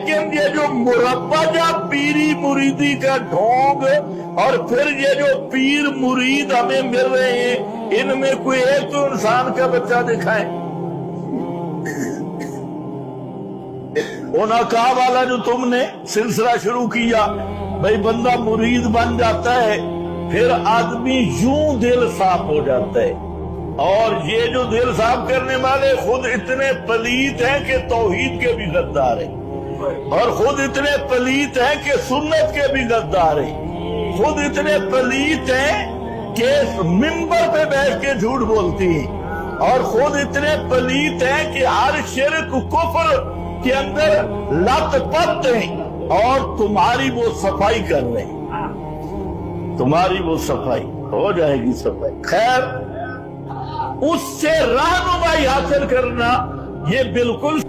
لیکن یہ جو مربجہ پیری مریدی کا ڈھونگ اور پھر یہ جو پیر مرید ہمیں مل رہے ہیں، ان میں کوئی ایک تو انسان کا بچہ دکھائے۔ انقاء والا جو تم نے سلسلہ شروع کیا، بھئی بندہ مرید بن جاتا ہے، پھر آدمی یوں دل صاف ہو جاتا ہے، اور یہ جو دل صاف کرنے والے خود اتنے پلیت ہیں کہ توحید کے بھی غدار ہیں، اور خود اتنے پلیت ہیں کہ سنت کے بھی غدار ہیں، خود اتنے پلیت ہیں کہ منبر پہ بیٹھ کے جھوٹ بولتی ہیں، اور خود اتنے پلیت ہیں کہ ہر شرک کفر کے اندر لت پت ہیں، اور تمہاری وہ صفائی کر رہے ہیں، تمہاری وہ صفائی ہو جائے گی صفائی۔ خیر، اس سے رہنمائی حاصل کرنا یہ بالکل